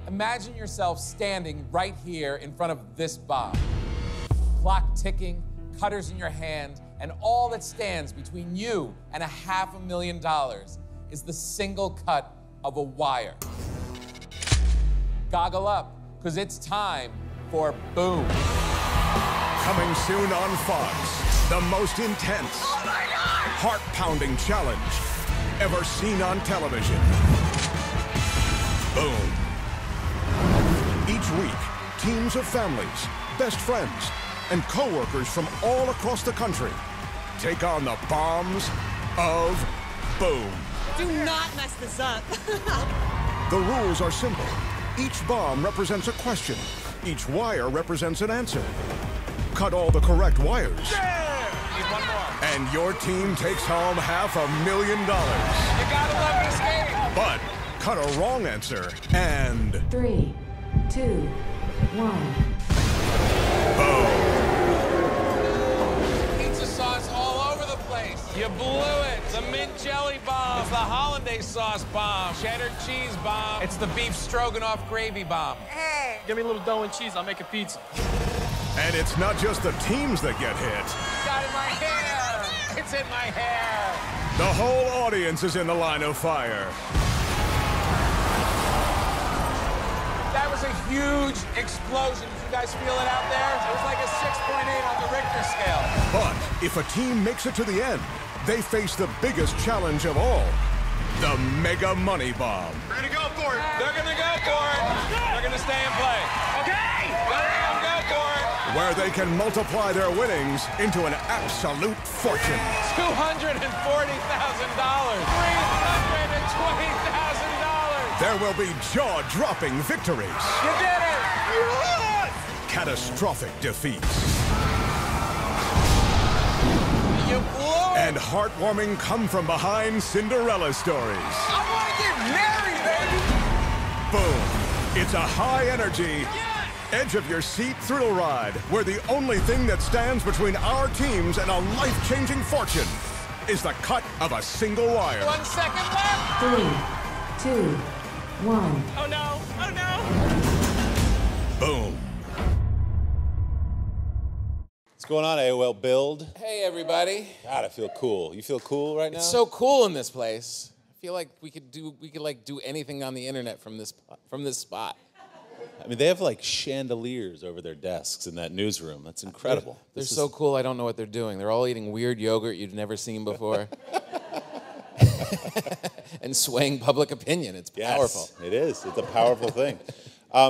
Imagine yourself standing right here in front of this bomb. Clock ticking, cutters in your hand, and all that stands between you and $500,000 is the single cut of a wire. Goggle up, because it's time for Boom. Coming soon on Fox, the most intense, heart-pounding challenge ever seen on television. Boom. Each week, teams of families, best friends, and co-workers from all across the country take on the bombs of Boom. Do not mess this up. The rules are simple. Each bomb represents a question. Each wire represents an answer. Cut all the correct wires. Yeah! Need one more. And your team takes home $500,000. You gotta love this game. But cut a wrong answer and 3, 2, 1. Pizza sauce all over the place. You blew it. The mint jelly bomb. It's the hollandaise sauce bomb. Cheddar cheese bomb. It's the beef stroganoff gravy bomb. Hey. Give me a little dough and cheese, I'll make a pizza. And it's not just the teams that get hit. Got in my hair. It's in my hair. The whole audience is in the line of fire. That was a huge explosion. Did you guys feel it out there? It was like a 6.8 on the Richter scale. But if a team makes it to the end, they face the biggest challenge of all, the Mega Money Bomb. We're gonna go for it. They're gonna go for it. They're gonna stay and play. Okay. Let them go for it. Where they can multiply their winnings into an absolute fortune. $240,000. $320,000. There will be jaw-dropping victories. You did it. Yes. Catastrophic defeats. You blew it. And heartwarming come-from-behind Cinderella stories. I want to get married, baby. Boom. It's a high-energy, edge-of-your-seat thrill ride where the only thing that stands between our teams and a life-changing fortune is the cut of a single wire. 1 second left. 3, 2, 1. Oh no. Oh no. Boom. What's going on, AOL Build? Hey, everybody. God, I feel cool. You feel cool right now? It's so cool in this place. I feel like we could do anything on the internet from this spot. I mean, they have like chandeliers over their desks in that newsroom. That's incredible. They're so cool, I don't know what they're doing. They're all eating weird yogurt you've never seen before. And swaying public opinion. It's powerful. Yes, it is. It's a powerful thing.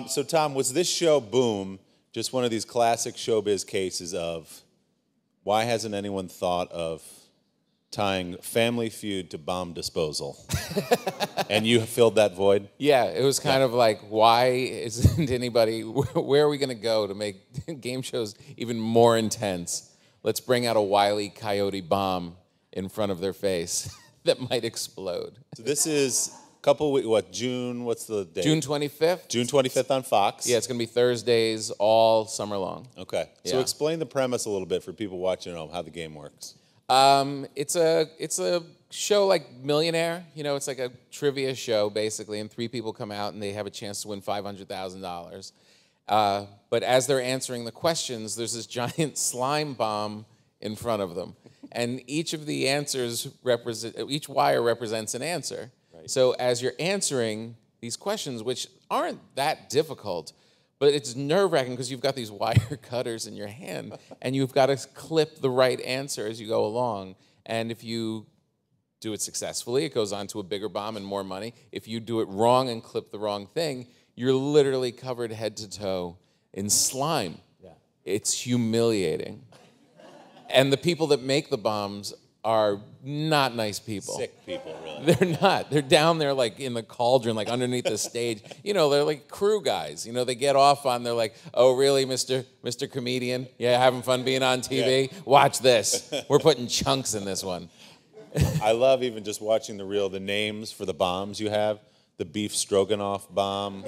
So, Tom, was this show, Boom, just one of these classic showbiz cases of why hasn't anyone thought of tying Family Feud to bomb disposal? And you filled that void? Yeah, it was kind of like, why isn't anybody, where are we going to go to make game shows even more intense? Let's bring out a Wile E. Coyote bomb in front of their face that might explode. So this is a couple weeks, June, what's the date? June 25th? June 25th on Fox. Yeah, it's going to be Thursdays all summer long. Okay. Yeah. So explain the premise a little bit for people watching at home, how the game works. It's a show like Millionaire. You know, it's like a trivia show, basically, and 3 people come out and they have a chance to win $500,000. But as they're answering the questions, there's this giant slime bomb in front of them. And each of the answers each wire represents an answer. Right. So as you're answering these questions, which aren't that difficult, but it's nerve-wracking because you've got these wire cutters in your hand, and you've got to clip the right answer as you go along. And if you do it successfully, it goes on to a bigger bomb and more money. If you do it wrong and clip the wrong thing, you're literally covered head to toe in slime. Yeah. It's humiliating. And the people that make the bombs are not nice people. Sick people, really. They're not. They're down there like in the cauldron, like underneath the stage. You know, they're like crew guys. You know, they get off on, they're like, oh, really, Mr. Comedian? Yeah, having fun being on TV? Yeah. Watch this. We're putting chunks in this one. I love even just watching the names for the bombs you have. The beef stroganoff bomb,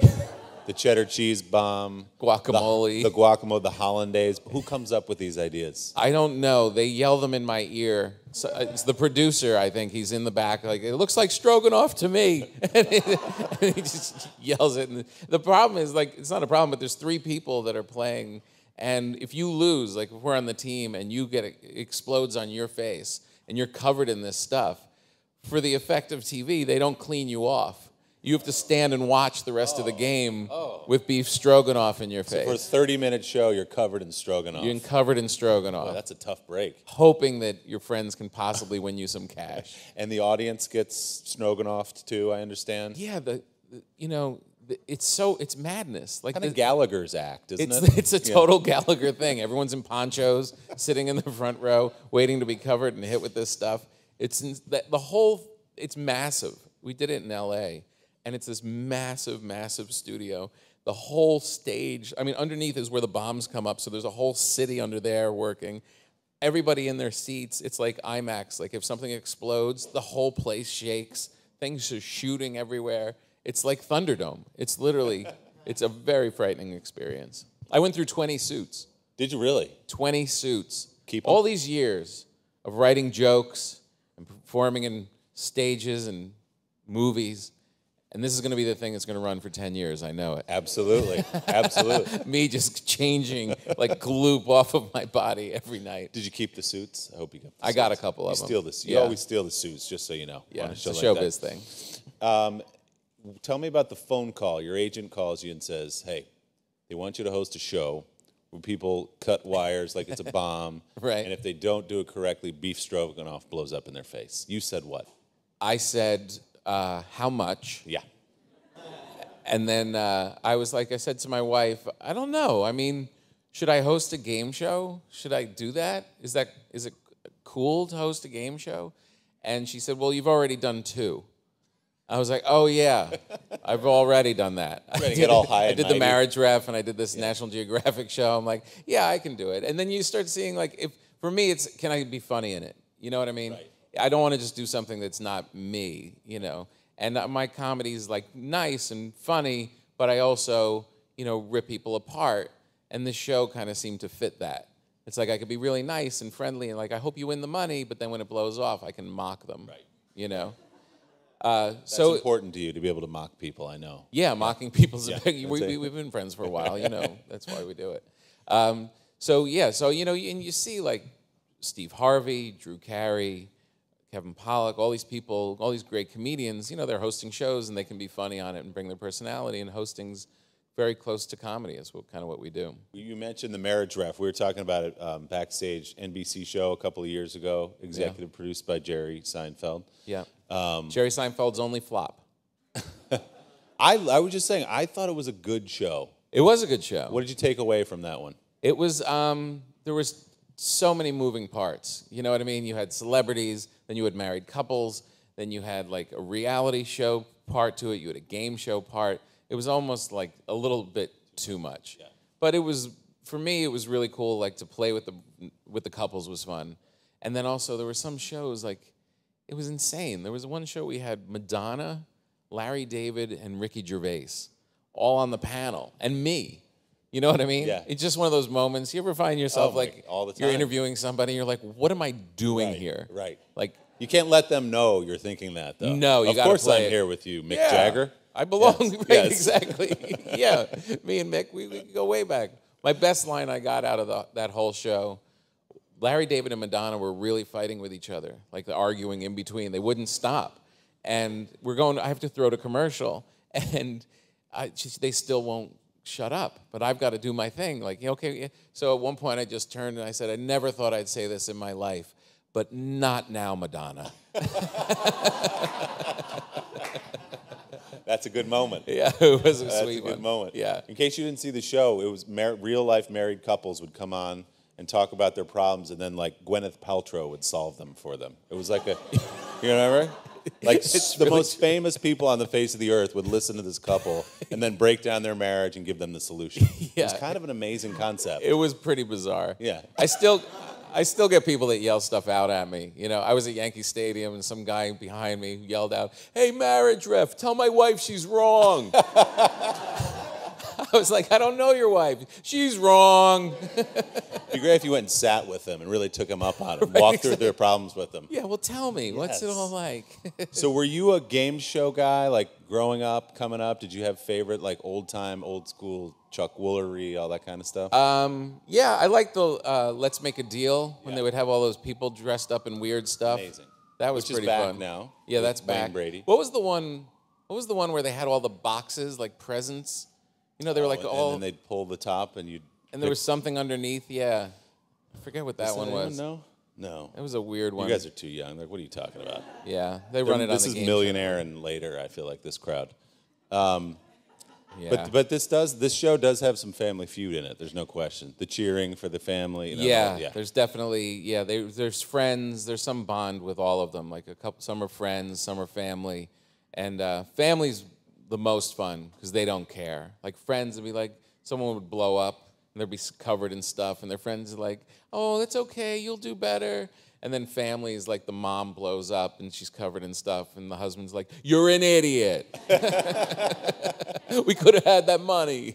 the cheddar cheese bomb, Guacamole. the guacamole, the hollandaise. Who comes up with these ideas? I don't know. They yell them in my ear. So it's the producer, I think. He's in the back, like, it looks like stroganoff to me. And he just yells it. And the problem is, like, it's not a problem, but there's 3 people that are playing. And if you lose, like if we're on the team and you get it explodes on your face and you're covered in this stuff, for the effect of TV, they don't clean you off. You have to stand and watch the rest of the game with beef stroganoff in your face. For a 30-minute show, you're covered in stroganoff. You're covered in stroganoff. Boy, that's a tough break. Hoping that your friends can possibly win you some cash. And the audience gets stroganoffed too, I understand. Yeah, it's madness. Like Kind of Gallagher's act, isn't it? It's a total Gallagher thing. Everyone's in ponchos, sitting in the front row, waiting to be covered and hit with this stuff. It's massive. We did it in L.A., and it's this massive, massive studio. The whole stage, I mean, underneath is where the bombs come up, so there's a whole city under there working. Everybody in their seats. It's like IMAX. Like if something explodes, the whole place shakes. Things are shooting everywhere. It's like Thunderdome. It's literally, it's a very frightening experience. I went through 20 suits. Did you really? 20 suits. Keep 'em? All these years of writing jokes and performing in stages and movies. And this is going to be the thing that's going to run for 10 years. I know it. Absolutely. Absolutely. Me just changing like gloop off of my body every night. Did you keep the suits? I hope you got the I got a suits. couple of them. You always steal the suits, just so you know. Yeah, on it's a show like showbiz that. thing. Tell me about the phone call. Your agent calls you and says, hey, they want you to host a show where people cut wires like it's a bomb. Right. And if they don't do it correctly, beef stroganoff blows up in their face. You said what? I said, how much? Yeah. And then I said to my wife, I don't know. I mean, should I host a game show? Should I do that? Is it cool to host a game show? And she said, well, you've already done 2. I was like, oh yeah, I've already done that. Ready to get all high I and did the mighty. marriage ref and I did this National Geographic show. I'm like, yeah, I can do it. And then you start seeing like, if for me, it's can I be funny in it? You know what I mean? Right. I don't want to just do something that's not me, you know. And my comedy is like nice and funny, but I also, you know, rip people apart. And this show kind of seemed to fit that. It's like I could be really nice and friendly and like, I hope you win the money, but then when it blows off, I can mock them. Right. You know? That's important to you to be able to mock people, I know. Yeah, mocking people's that's we've been friends for a while, you know. That's why we do it. So you know, and you see like Steve Harvey, Drew Carey, Kevin Pollak, all these people, all these great comedians, you know, they're hosting shows and they can be funny on it and bring their personality, and hosting's very close to comedy. It's kind of what we do. You mentioned the marriage ref. We were talking about it backstage, NBC show a couple of years ago, executive produced by Jerry Seinfeld. Yeah. Jerry Seinfeld's only flop. I was just saying, I thought it was a good show. It was a good show. What did you take away from that one? It was, there was so many moving parts. You know what I mean? You had celebrities, then you had married couples, then you had like a reality show part to it, you had a game show part. It was almost like a little bit too much. Yeah. But it was, for me, it was really cool, like to play with the couples was fun. And then also there were some shows, like, it was insane. There was one show we had Madonna, Larry David, and Ricky Gervais all on the panel, and me. You know what I mean? Yeah. It's just one of those moments. You ever find yourself like all the time. You're interviewing somebody, and you're like, what am I doing here? Right. Like, you can't let them know you're thinking that, though. No, you Of gotta course play I'm it. here with you, Mick yeah, Jagger. I belong. Yes. Right, Yes. exactly. Yeah, me and Mick, we go way back. My best line I got out of that whole show, Larry David and Madonna were really fighting with each other, like arguing in between. They wouldn't stop. And I have to throw to commercial, and they still won't shut up, but I've got to do my thing. Like, okay. So at one point I just turned and I said, I never thought I'd say this in my life, but not now, Madonna. That's a good moment. Yeah, it was a That's sweet a good one. moment. Yeah. In case you didn't see the show, it was real-life married couples would come on and talk about their problems, and then, like, Gwyneth Paltrow would solve them for them. It was like you remember? Like, It's the really most famous people on the face of the earth would listen to this couple and then break down their marriage and give them the solution. It was Yeah. kind of an amazing concept. It was pretty bizarre. Yeah. I still get people that yell stuff out at me. You know, I was at Yankee Stadium and some guy behind me yelled out, "Hey, marriage ref, tell my wife she's wrong." I was like, I don't know your wife. She's wrong. It'd be great if you went and sat with them and really took them up on it, walked through their problems with them. Yeah, well, tell me, what's it Yes. all like? So were you a game show guy, like growing up, coming up? Did you have favorite, like old school Chuck Woolery, all that kind of stuff? Yeah, I like the Let's Make a Deal when Yeah. they would have all those people dressed up in weird stuff. Amazing. That was Which is pretty back fun. now Yeah, with that's Wayne back. Brady. What was the one? What was the one where they had all the boxes like presents? You know, they were like all, and then they'd pull the top and you'd... and there was something underneath. Yeah, I forget what that Does one anyone was. know? No. It was a weird one. You guys are too young. Like, what are you talking about? Yeah, they run it on This the is game. Millionaire and later, I feel like, this crowd. Yeah. But this show does have some Family Feud in it. There's no question. The cheering for the family. You know, yeah, there's definitely there's friends. There's some bond with all of them. Like some are friends, some are family, and family's the most fun because they don't care. Like friends would be like someone would blow up and they'd be covered in stuff, and their friends are like, "Oh, that's okay, you'll do better." And then family is like the mom blows up and she's covered in stuff, and the husband's like, "You're an idiot. We could have had that money."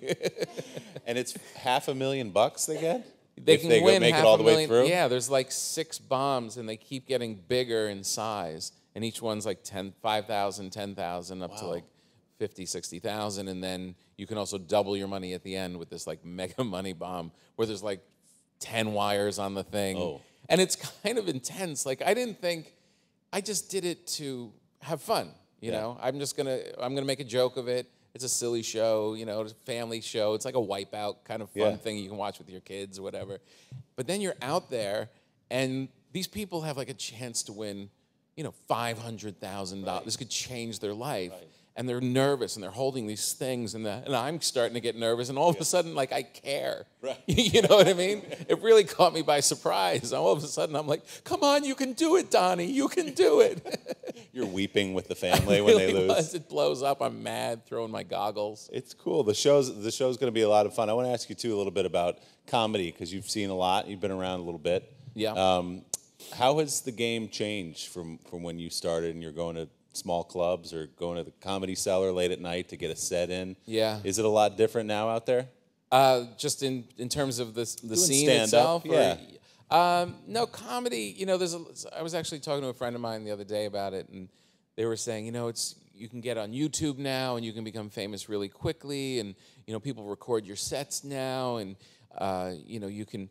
And it's $500,000 they get? They If can they win make it half all a the way million. through? Yeah, there's like 6 bombs, and they keep getting bigger in size, and each one's like 5,000, 10,000, up to like 50, 60,000, and then you can also double your money at the end with this like mega money bomb where there's like 10 wires on the thing. Oh. And it's kind of intense. Like I just did it to have fun, you know? I'm gonna make a joke of it. It's a silly show, you know, it's a family show. It's like a Wipeout kind of fun Yeah. thing you can watch with your kids or whatever. But then you're out there, and these people have like a chance to win, you know, $500,000. This could change their life. And they're nervous, and they're holding these things, and I'm starting to get nervous, and all of a sudden, like, I care. Right. You know what I mean? It really caught me by surprise. All of a sudden, I'm like, come on, you can do it, Donnie. You can do it. You're weeping with the family when they Really lose. was. It blows up. I'm mad, throwing my goggles. It's cool. The show's going to be a lot of fun. I want to ask you too a little bit about comedy because you've seen a lot. You've been around a little bit. Yeah. How has the game changed from when you started and you're going to small clubs or going to the Comedy Cellar late at night to get a set in? Yeah. Is it a lot different now out there? Just in terms of the Doing scene stand-up, itself? yeah. No, comedy, you know, I was actually talking to a friend of mine the other day about it, and they were saying, you know, you can get on YouTube now, and you can become famous really quickly, and, you know, people record your sets now, and, you know, you can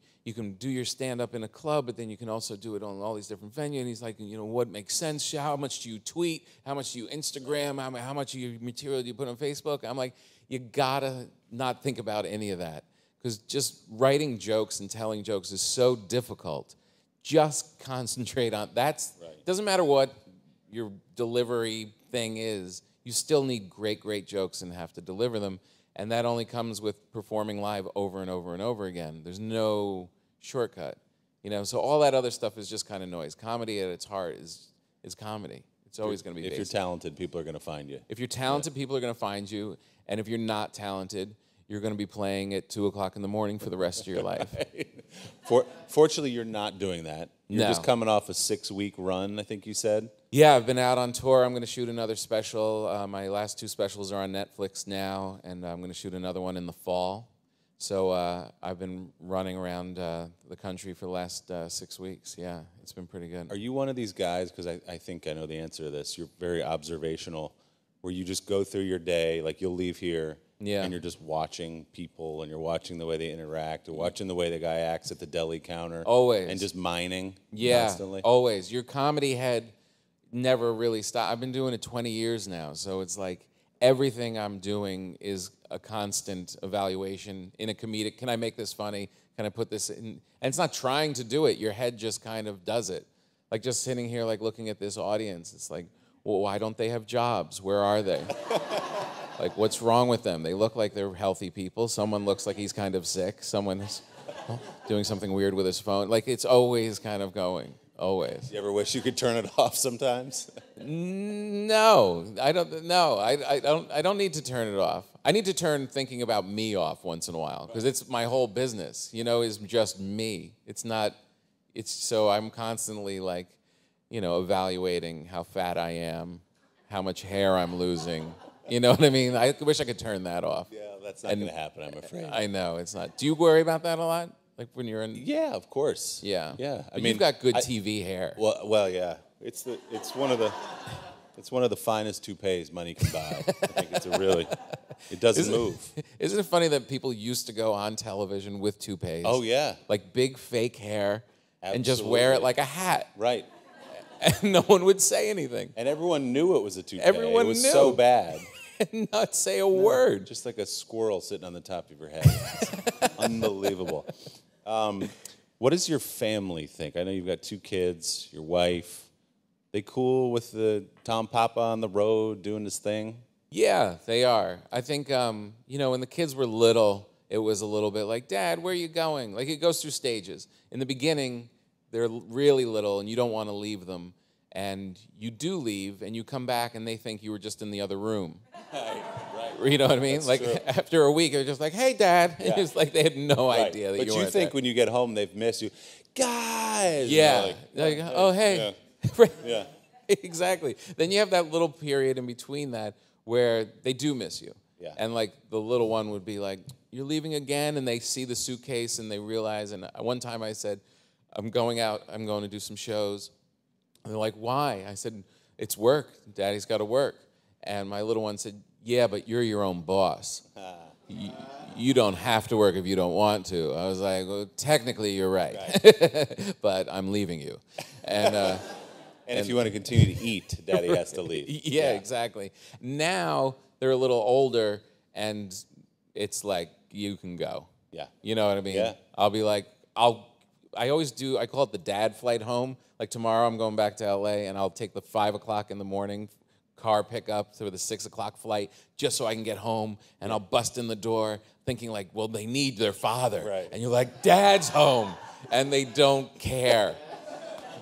do your stand-up in a club, but then you can also do it on all these different venues. And he's like, you know, what makes sense? How much do you tweet? How much do you Instagram? How much of your material do you put on Facebook? I'm like, you gotta not think about any of that, because just writing jokes and telling jokes is so difficult. Just concentrate on that's. Doesn't matter what your delivery thing is. You still need great jokes and have to deliver them. And that only comes with performing live over and over and over again. There's no shortcut, you know. So all that other stuff is just kind of noise. Comedy at its heart is comedy. It's always going to be. If you're talented, people are going to find you. If you're talented, people are going to find you. And if you're not talented, you're going to be playing at 2:00 in the morning for the rest of your life. Fortunately, you're not doing that. You're No. just coming off a 6-week run, I think you said. Yeah, I've been out on tour. I'm going to shoot another special. My last 2 specials are on Netflix now, and I'm going to shoot another one in the fall. So I've been running around the country for the last 6 weeks. Yeah, it's been pretty good. Are you one of these guys, because I think I know the answer to this, you're very observational, where you just go through your day, like you'll leave here, and you're just watching people, and you're watching the way they interact, or watching the way the guy acts at the deli counter. Always. And just mining Yeah, constantly? always. Your comedy head never really stops. I've been doing it 20 years now, so it's like everything I'm doing is a constant evaluation in a comedic. Can I make this funny? Can I put this in? And it's not trying to do it. Your head just kind of does it. Like just sitting here, like looking at this audience, it's like, well, why don't they have jobs? Where are they? Like, what's wrong with them? They look like they're healthy people. Someone looks like he's kind of sick. Someone is doing something weird with his phone. Like, it's always kind of going. Always. You ever wish you could turn it off sometimes? No, I don't. No, I don't need to turn it off. I need to turn thinking about me off once in a while, because it's my whole business. You know, is just me. It's not. It's so I'm constantly like, you know, evaluating how fat I am, how much hair I'm losing. You know what I mean? I wish I could turn that off. Yeah, That's not going to happen, I'm afraid. I know it's not. Do you worry about that a lot? Like when you're in? Yeah, of course. Yeah. Yeah. But you've got good TV hair. Well, yeah. It's one of the finest toupees money can buy. I think it doesn't move. Isn't it funny that people used to go on television with toupees? Oh yeah. Like big fake hair and just wear it Absolutely. like a hat. Right. And no one would say anything. And everyone knew it was a toupee. Everyone It was knew. so bad. And not say a word. Just like a squirrel sitting on the top of your head. It's unbelievable. What does your family think? I know you've got 2 kids, your wife. They cool with the Tom Papa on the road doing his thing? Yeah, they are. I think, when the kids were little, it was a little bit like, Dad, where are you going? Like, it goes through stages. In the beginning, they're really little, and you don't want to leave them. And you do leave, and you come back, and they think you were just in the other room. Right. You know what I mean? That's like, true. after a week, they're just like, hey, Dad. Yeah. It's like they had no Right. idea that but you you weren't think there. when you get home they've missed you. Guys! Yeah. And Like, they're oh, hey. Yeah. Exactly. Then you have that little period in between that where they do miss you. Yeah. And like the little one would be like, you're leaving again? And they see the suitcase and they realize, and one time I said, I'm going out, I'm going to do some shows. And they're like, why? I said, it's work. Daddy's got to work. And my little one said, yeah, but you're your own boss. You don't have to work if you don't want to. I was like, well, technically you're right. But I'm leaving you. And And if you want to continue to eat, Daddy has to leave. yeah, exactly. Now they're a little older, and it's like, you can go. Yeah. You know what I mean? Yeah. I'll be like, I always do, I call it the dad flight home. Like tomorrow I'm going back to LA, and I'll take the 5 o'clock in the morning car pickup to the 6 o'clock flight just so I can get home, and I'll bust in the door thinking like, well, they need their father. Right. And you're like, Dad's home. And they don't care.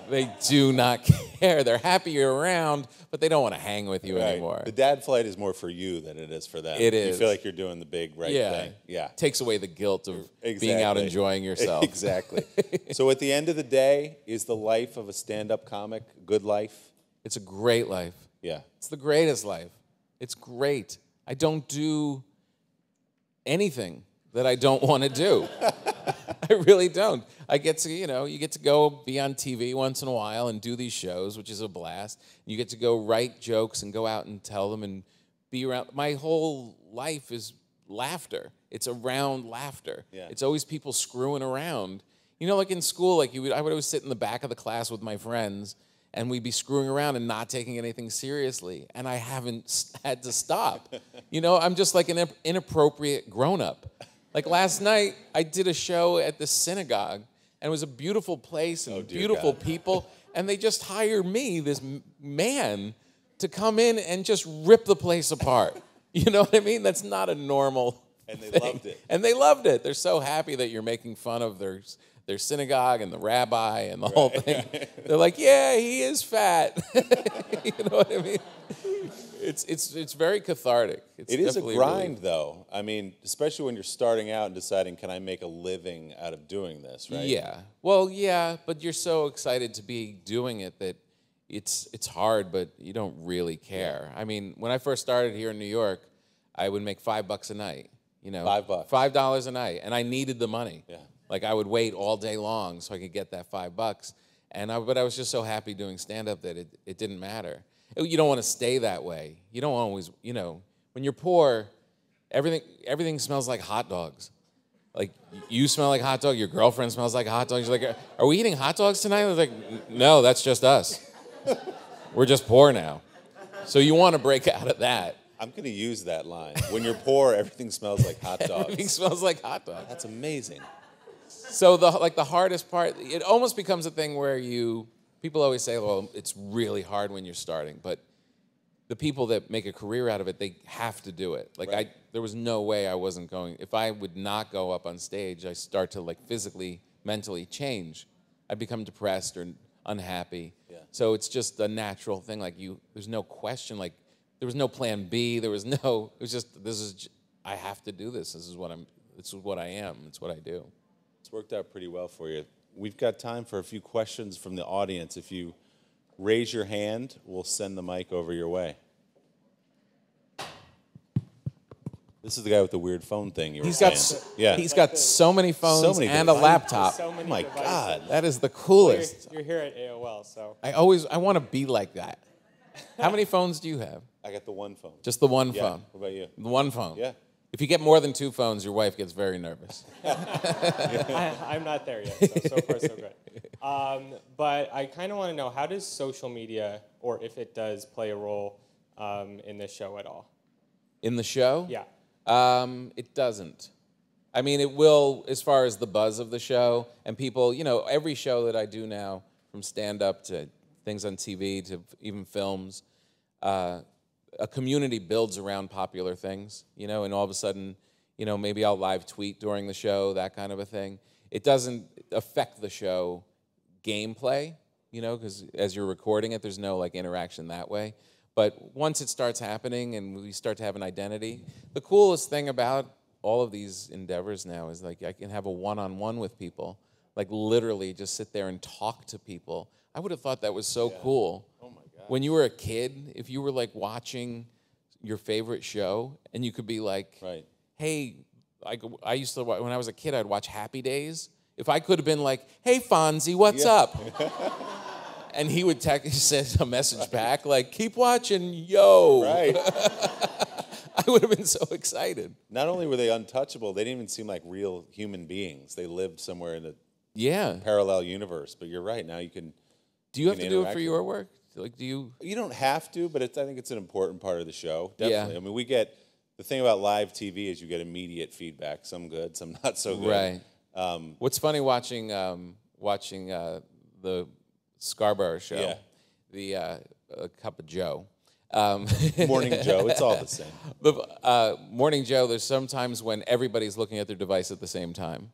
They do not care. They're happy you're around, but they don't want to hang with you anymore. The dad flight is more for you than it is for them. It You is. feel like you're doing the big right thing. Yeah. Takes away the guilt of being out Exactly. enjoying yourself. Exactly. So at the end of the day, is the life of a stand-up comic a good life? It's a great life. Yeah. It's the greatest life. It's great. I don't do anything that I don't want to do. I really don't. I get to, you get to go be on TV once in a while and do these shows, which is a blast. You get to go write jokes and go out and tell them and be around. My whole life is laughter. It's around laughter. Yeah. It's always people screwing around. Like in school, I would always sit in the back of the class with my friends, and we'd be screwing around and not taking anything seriously. And I haven't had to stop. I'm just like an inappropriate grown-up. Like last night, I did a show at the synagogue, and it was a beautiful place and dear beautiful God. people, and they just hired me, this man, to come in and just rip the place apart. You know what I mean? That's not a normal And they thing. loved it. And they loved it. They're so happy that you're making fun of their synagogue and the rabbi and the whole thing. They're like, yeah, he is fat. You know what I mean? It's very cathartic. It's It is a definitely grind, though. I mean, especially when you're starting out and deciding, can I make a living out of doing this, right? Yeah. Well, yeah, but you're so excited to be doing it that it's hard, but you don't really care. I mean, when I first started here in New York, I would make $5 a night. $5. $5 a night, and I needed the money. Yeah. Like I would wait all day long so I could get that $5, but I was just so happy doing stand up that it didn't matter. You don't want to stay that way. You don't always, when you're poor, everything smells like hot dogs. Like you smell like hot dog, your girlfriend smells like hot dogs. You're like, are we eating hot dogs tonight? They're like, no, that's just us. We're just poor now. So you want to break out of that. I'm going to use that line. When you're poor, everything smells like hot dogs. Everything smells like hot dogs. That's amazing. So the hardest part, it almost becomes a thing where people always say, well, it's really hard when you're starting, but the people that make a career out of it, they have to do it. Like Right. there was no way I wasn't going. If I would not go up on stage, I start to like physically, mentally change. I'd become depressed or unhappy. Yeah. So it's just a natural thing. Like there's no question. Like there was no plan B. It was just I have to do this. This is what I am. It's what I do. It's worked out pretty well for you. We've got time for a few questions from the audience. If you raise your hand, we'll send the mic over your way. This is the guy with the weird phone thing you were He's saying. he's got so many phones many and a devices. laptop. So many Oh my devices. God. That is the coolest. You're here at AOL, so. I want to be like that. How many phones do you have? I got the one phone. Just the one Yeah. phone. What about you? The one phone. Yeah. If you get more than 2 phones, your wife gets very nervous. I'm not there yet, so far so good. But I kind of want to know, how does social media, or if it does, play a role in this show at all? In the show? Yeah. It doesn't. I mean, it will as far as the buzz of the show and people, every show that I do now, from stand-up to things on TV to even films, a community builds around popular things, and all of a sudden, maybe I'll live tweet during the show, that kind of a thing. It doesn't affect the show gameplay, because as you're recording it, there's no interaction that way. But once it starts happening and we start to have an identity, the coolest thing about all of these endeavors now is I can have a one-on-one with people, literally just sit there and talk to people. I would have thought that was so cool. Oh my God. When you were a kid, if you were watching your favorite show and you could be like, Right. hey, I used to, when I was a kid, I'd watch Happy Days. If I could have been like, hey, Fonzie, what's up? And he would send a message back keep watching, yo. Right. I would have been so excited. Not only were they untouchable, they didn't even seem like real human beings. They lived somewhere in a Yeah. parallel universe. But you're right. Now you can. Do you have can to do it interact for with your work? Do you? You don't have to, but I think it's an important part of the show. Yeah. Definitely. I mean, we get the thing about live TV is you get immediate feedback. Some good, some not so good. Right. What's funny watching the Scarborough show, Yeah. the Cup of Joe. Morning Joe, it's all the same. The Morning Joe, there's sometimes when everybody's looking at their device at the same time.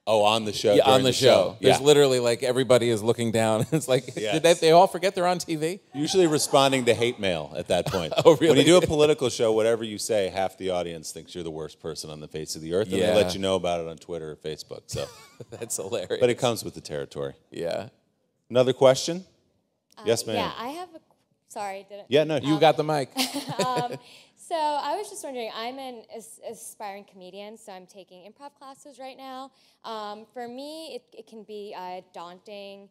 Oh, on the show. Yeah, on during the show. Yeah. There's literally everybody is looking down. It's Yes. did they all forget they're on TV? Usually responding to hate mail at that point. Oh, really? When you do a political show, whatever you say, half the audience thinks you're the worst person on the face of the earth, and Yeah. they let you know about it on Twitter or Facebook. So, That's hilarious. but it comes with the territory. Yeah. Another question? Yes, ma'am. Yeah, I have a. Sorry, did it? Yeah, no. You got the mic. So I was just wondering, I'm an aspiring comedian, so I'm taking improv classes right now. For me, it can be daunting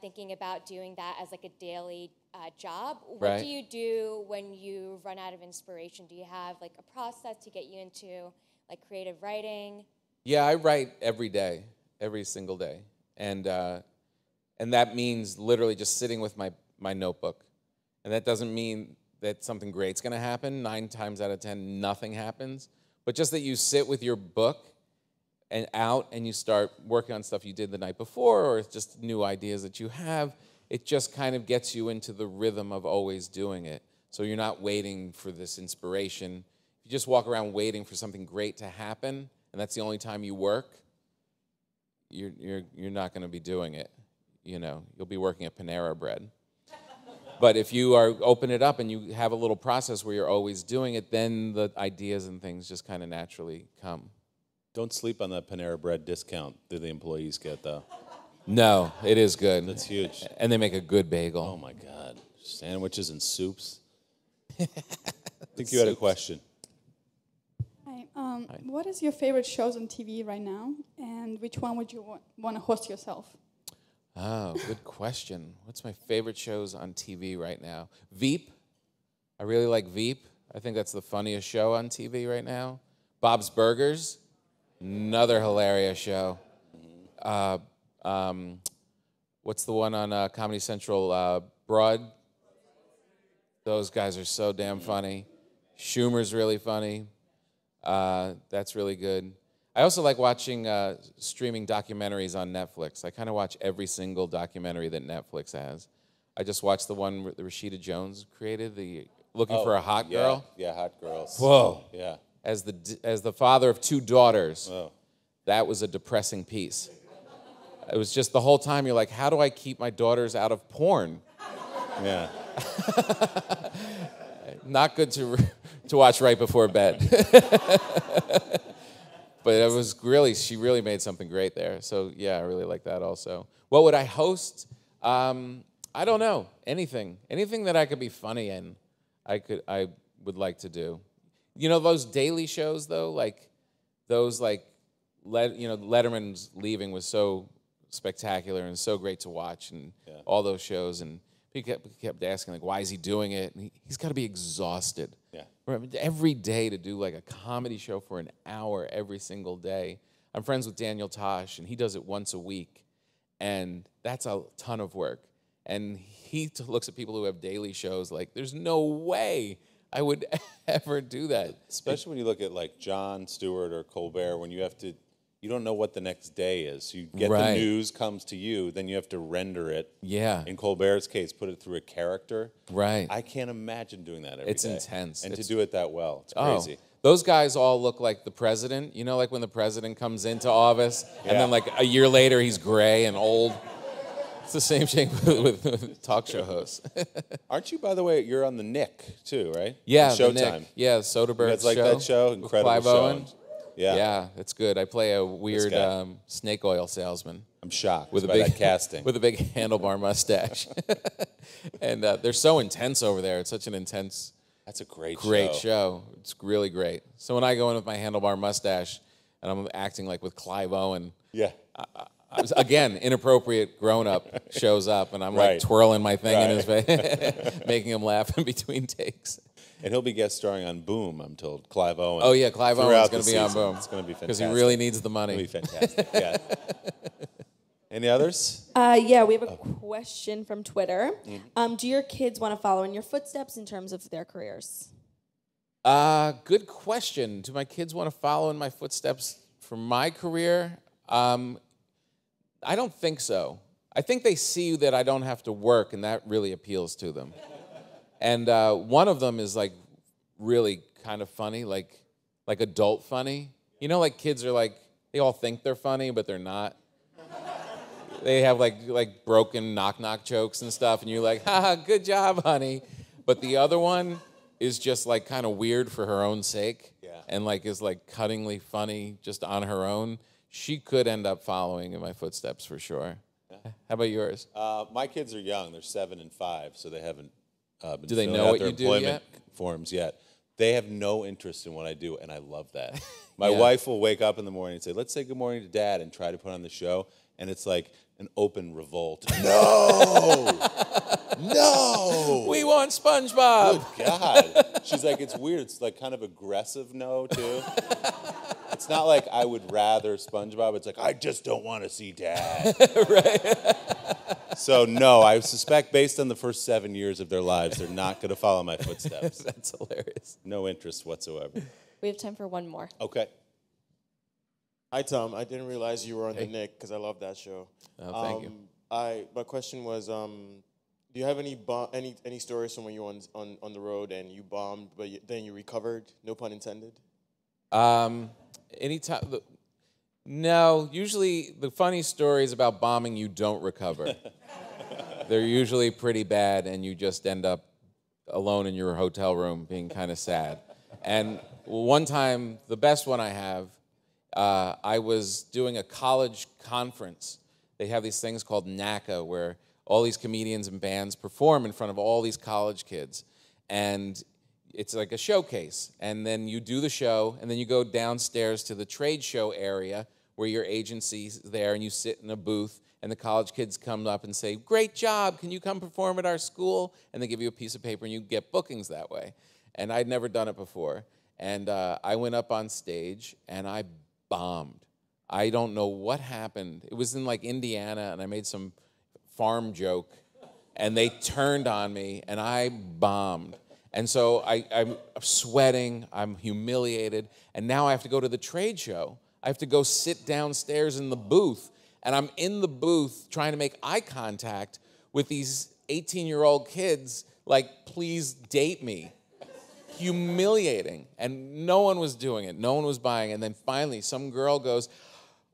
thinking about doing that as a daily job. What Right. do you do when you run out of inspiration? Do you have a process to get you into creative writing? Yeah, I write every day, every single day. And that means literally just sitting with my notebook. And that doesn't mean that something great's going to happen. 9 times out of 10, nothing happens. But just that you sit with your book and you start working on stuff you did the night before, or it's just new ideas that you have, it just kind of gets you into the rhythm of always doing it. So you're not waiting for this inspiration. If you just walk around waiting for something great to happen, and that's the only time you work, you're not going to be doing it. You'll be working at Panera Bread. But if you open it up and you have a little process where you're always doing it, then the ideas and things just kind of naturally come. Don't sleep on that Panera Bread discount that the employees get, though. No, it is good. That's huge. And they make a good bagel. Oh, my God. Sandwiches and soups. I think you had a question. Hi. What is your favorite shows on TV right now, and which one would you want to host yourself? Oh, good question. What's my favorite shows on TV right now? Veep. I really like Veep. I think that's the funniest show on TV right now. Bob's Burgers. Another hilarious show. What's the one on Comedy Central? Broad. Those guys are so damn funny. Schumer's really funny. That's really good. I also like watching streaming documentaries on Netflix. I kind of watch every single documentary that Netflix has. I just watched the one that Rashida Jones created, the Looking for a Hot Girl. Yeah, Hot Girls. Whoa. Yeah. As the father of 2 daughters, Oh. that was a depressing piece. It was just the whole time you're like, how do I keep my daughters out of porn? Yeah. Not good to watch right before bed. But it was she really made something great there. So yeah, I really like that also. What would I host? I don't know. Anything that I could be funny in, I would like to do. You know those daily shows though, like those Letterman's leaving was so spectacular and so great to watch, and all those shows, and people kept asking like, why is he doing it? And he's got to be exhausted. Yeah. Every day to do like a comedy show for an hour every single day. I'm friends with Daniel Tosh, and he does it once a week, and that's a ton of work. And he looks at people who have daily shows like, there's no way I would ever do that. Especially when you look at like Jon Stewart or Colbert, when you don't know what the next day is. You get the news comes to you, then you have to render it. Yeah. In Colbert's case, put it through a character. Right. I can't imagine doing that every day. It's intense. And to do it that well, it's crazy. Those guys all look like the president. You know, like when the president comes into office, and then like a year later he's gray and old. It's the same thing with talk show hosts. Aren't you, by the way, you're on the Nick too, right? Yeah, Showtime. The Nick. Yeah, Soderbergh you guys like that show? Incredible Clive show. Owen. Yeah, it's good. I play a weird snake oil salesman. I'm shocked with by that casting. With a big handlebar mustache. And they're so intense over there. It's such an intense. That's a great show. It's really great. So when I go in with my handlebar mustache and I'm acting like with Clive Owen. Yeah. Again, inappropriate grown-up shows up, and I'm like twirling my thing in his face, making him laugh in between takes. And he'll be guest starring on Boom, I'm told. Clive Owen. Oh yeah, Clive Owen's going to be on Boom. It's going to be fantastic because he really needs the money. It'll be fantastic. Yeah. Any others? Yeah, we have a question from Twitter. Do your kids want to follow in your footsteps in terms of their careers? Good question. Do my kids want to follow in my footsteps for my career? I don't think so. I think they see that I don't have to work, and that really appeals to them. And one of them is like really kind of funny, like adult funny. You know, like kids are like, they all think they're funny, but they're not. They have like broken knock-knock jokes and stuff, and you're like, haha, good job, honey. But the other one is just like kind of weird for her own sake, and like is like cuttingly funny just on her own. She could end up following in my footsteps for sure. Yeah. How about yours? My kids are young. They're 7 and 5, so they haven't been do they filling know out what their you do employment yet? Forms yet. They have no interest in what I do, and I love that. My wife will wake up in the morning and say, let's say good morning to Dad, and try to put on the show, and it's like an open revolt. No! No! We want SpongeBob! Good God. She's like, it's weird. It's like kind of aggressive no, too. It's not like I would rather SpongeBob. It's like, I just don't want to see Dad. Right. So, no, I suspect based on the first 7 years of their lives, they're not going to follow my footsteps. That's hilarious. No interest whatsoever. We have time for one more. Okay. Hi, Tom. I didn't realize you were on the Nick because I love that show. Oh, thank you. My question was, do you have any stories from when you were on the road and you bombed, but then you recovered? No pun intended. Anytime. No, usually the funny stories about bombing, you don't recover. They're usually pretty bad, and you just end up alone in your hotel room being kind of sad. And one time, the best one I have, I was doing a college conference. They have these things called NACA, where all these comedians and bands perform in front of all these college kids. And it's like a showcase. And then you do the show, and then you go downstairs to the trade show area where your agency's there, and you sit in a booth, and the college kids come up and say, great job, can you come perform at our school? And they give you a piece of paper, and you get bookings that way. And I'd never done it before. And I went up on stage, and I bombed. I don't know what happened. It was in like Indiana, and I made some farm joke, and they turned on me, and I bombed. And so I'm sweating, I'm humiliated, and now I have to go to the trade show. I have to go sit downstairs in the booth, and I'm in the booth trying to make eye contact with these 18-year-old kids, like, please date me. Humiliating. And no one was doing it. No one was buying it. And then finally, some girl goes,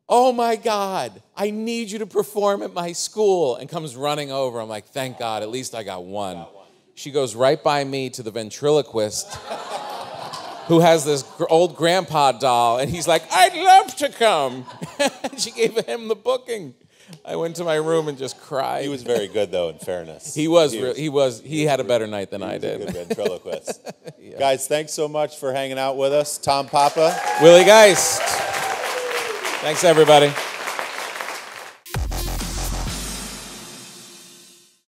oh my God, I need you to perform at my school, and comes running over. I'm like, thank God, at least I got one. She goes right by me to the ventriloquist who has this old grandpa doll, and he's like, I'd love to come. She gave him the booking. I went to my room and just cried. He was very good, though, in fairness. He had a better night than I did. He was a good ventriloquist. Yeah. Guys, thanks so much for hanging out with us. Tom Papa. Willie Geist. Thanks, everybody.